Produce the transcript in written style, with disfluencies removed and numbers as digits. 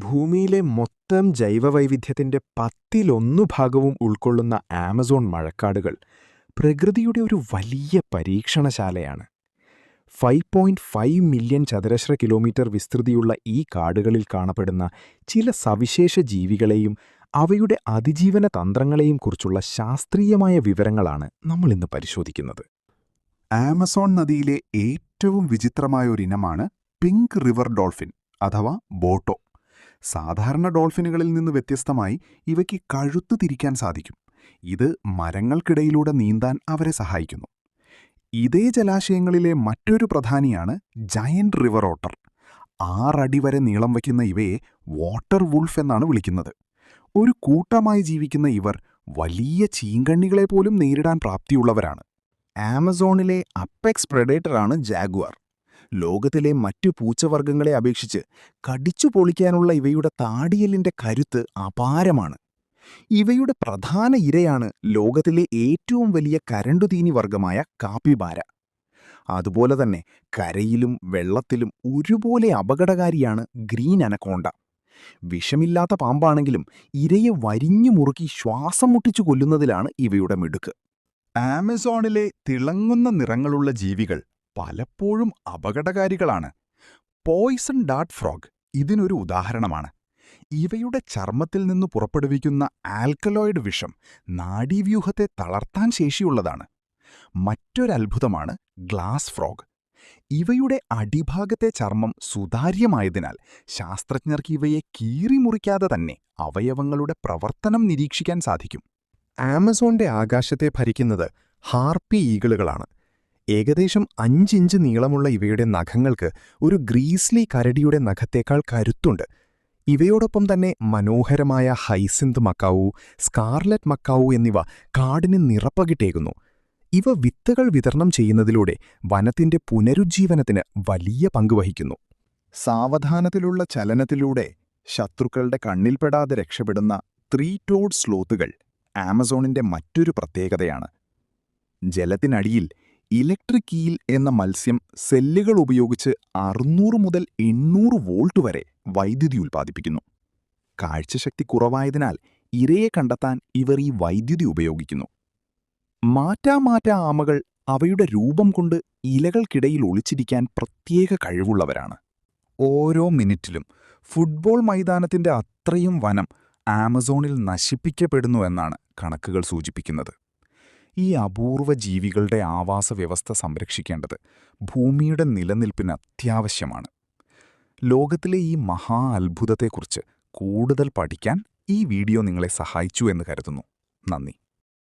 ഭൂമിയിലെ മൊത്തം ജൈവവൈവിധ്യത്തിന്റെ 1/10 ഉൾക്കൊള്ളുന്ന ആമസോൺ മഴക്കാടുകൾ പ്രകൃതിയുടെ ഒരു വലിയ പരീക്ഷണശാലയാണ്. 5.5 മില്യൺ ചതുരശ്ര കിലോമീറ്റർ വിസ്തൃതിയുള്ള ഈ കാടുകളിൽ കാണപ്പെടുന്ന ചില സവിശേഷ ജീവികളെയും അവയുടെ അതിജീവന തന്ത്രങ്ങളെയും കുറിച്ചുള്ള ശാസ്ത്രീയമായ വിവരങ്ങളാണ് നമ്മളിന്ന് പരിശോധിക്കുന്നത്. ആമസോൺ നദിയിലെ ഏറ്റവും വിചിത്രമായ ഒരിനമാണ് പിങ്ക് റിവർ ഡോൾഫിൻ അഥവാ ബോട്ടോ. സാധാരണ ഡോൾഫിനുകളിൽ നിന്ന് വ്യത്യസ്തമായി ഇവയ്ക്ക് കഴുത്ത് തിരിക്കാൻ സാധിക്കും. ഇത് മരങ്ങൾക്കിടയിലൂടെ നീന്താൻ അവരെ സഹായിക്കുന്നു. ഇതേ ജലാശയങ്ങളിലെ മറ്റൊരു പ്രധാനിയാണ് ജയന്റ് റിവർ ഓട്ടർ. 6 അടി വരെ നീളം വയ്ക്കുന്ന ഇവയെ വാട്ടർ വുൾഫ് എന്നാണ് വിളിക്കുന്നത്. ഒരു കൂട്ടമായി ജീവിക്കുന്ന ഇവർ വലിയ ചീങ്കണ്ണികളെ പോലും നേരിടാൻ പ്രാപ്തിയുള്ളവരാണ്. ആമസോണിലെ അപ്പെക്സ് പ്രെഡേറ്ററാണ് ജാഗ്വാർ. ലോകത്തിലെ മറ്റു പൂച്ചവർഗ്ഗങ്ങളെ അപേക്ഷിച്ച് കടിച്ചു പൊളിക്കാനുള്ള ഇവയുടെ താടിയെല്ലിന്റെ കരുത്ത് അപാരമാണ്. ഇവയുടെ പ്രധാന ഇരയാണ് ലോകത്തിലെ ഏറ്റവും വലിയ കരണ്ടുതീനി വർഗമായ കാപ്പിബാര. അതുപോലെ തന്നെ കരയിലും വെള്ളത്തിലും ഒരുപോലെ അപകടകാരിയാണ് ഗ്രീൻ അനക്കോണ്ട. വിഷമില്ലാത്ത പാമ്പാണെങ്കിലും ഇരയെ വരിഞ്ഞു മുറുക്കി ശ്വാസം മുട്ടിച്ചു കൊല്ലുന്നതിലാണ് ഇവയുടെ മിടുക്ക്. ആമസോണിലെ തിളങ്ങുന്ന നിറങ്ങളുള്ള ജീവികൾ പലപ്പോഴും അപകടകാരികളാണ്. പോയ്സൺ ഡാർട്ട് ഫ്രോഗ് ഇതിനൊരു ഉദാഹരണമാണ്. ഇവയുടെ ചർമ്മത്തിൽ നിന്ന് പുറപ്പെടുവിക്കുന്ന ആൽക്കലോയിഡ് വിഷം നാഡീവ്യൂഹത്തെ തളർത്താൻ ശേഷിയുള്ളതാണ്. മറ്റൊരത്ഭുതമാണ് ഗ്ലാസ് ഫ്രോഗ്. ഇവയുടെ അടിഭാഗത്തെ ചർമ്മം സുതാര്യമായതിനാൽ ശാസ്ത്രജ്ഞർക്ക് ഇവയെ കീറിമുറിക്കാതെ തന്നെ അവയവങ്ങളുടെ പ്രവർത്തനം നിരീക്ഷിക്കാൻ സാധിക്കും. ആമസോണിന്റെ ആകാശത്തെ ഭരിക്കുന്നത് ഹാർപ്പി ഈഗിളുകളാണ്. ഏകദേശം 5 ഇഞ്ച് നീളമുള്ള ഇവയുടെ നഖങ്ങൾക്ക് ഒരു ഗ്രീസ്ലി കരടിയുടെ നഖത്തേക്കാൾ കരുത്തുണ്ട്. ഇവയോടൊപ്പം തന്നെ മനോഹരമായ ഹൈസിന്ത് മക്കാവു, സ്കാർലറ്റ് മക്കാവു എന്നിവ കാടിന് നിറപ്പകിട്ടേകുന്നു. ഇവ വിത്തുകൾ വിതരണം ചെയ്യുന്നതിലൂടെ വനത്തിന്റെ പുനരുജ്ജീവനത്തിന് വലിയ പങ്കുവഹിക്കുന്നു. സാവധാനത്തിലുള്ള ചലനത്തിലൂടെ ശത്രുക്കളുടെ കണ്ണിൽപ്പെടാതെ രക്ഷപ്പെടുന്ന 3 ടോഡ് സ്ലോത്തുകൾ ആമസോണിന്റെ മറ്റൊരു പ്രത്യേകതയാണ്. ജലത്തിനടിയിൽ ഇലക്ട്രിക് ഈൽ എന്ന മത്സ്യം സെല്ലുകൾ ഉപയോഗിച്ച് 600 മുതൽ 800 വോൾട്ട് വരെ വൈദ്യുതി ഉൽപ്പാദിപ്പിക്കുന്നു. കാഴ്ചശക്തി കുറവായതിനാൽ ഇരയെ കണ്ടെത്താൻ ഇവർ ഈ വൈദ്യുതി ഉപയോഗിക്കുന്നു. മാറ്റാ ആമകൾ അവയുടെ രൂപം കൊണ്ട് ഇലകൾക്കിടയിൽ ഒളിച്ചിരിക്കാൻ പ്രത്യേക കഴിവുള്ളവരാണ്. ഓരോ മിനിറ്റിലും ഫുട്ബോൾ മൈതാനത്തിന്റെ അത്രയും വനം ആമസോണിൽ നശിപ്പിക്കപ്പെടുന്നുവെന്നാണ് കണക്കുകൾ സൂചിപ്പിക്കുന്നത്. ഈ അപൂർവ ജീവികളുടെ ആവാസ വ്യവസ്ഥ സംരക്ഷിക്കേണ്ടത് ഭൂമിയുടെ നിലനിൽപ്പിന് അത്യാവശ്യമാണ്. ലോകത്തിലെ ഈ മഹാ അത്ഭുതത്തെക്കുറിച്ച് കൂടുതൽ പഠിക്കാൻ ഈ വീഡിയോ നിങ്ങളെ സഹായിച്ചു എന്ന് കരുതുന്നു. നന്ദി.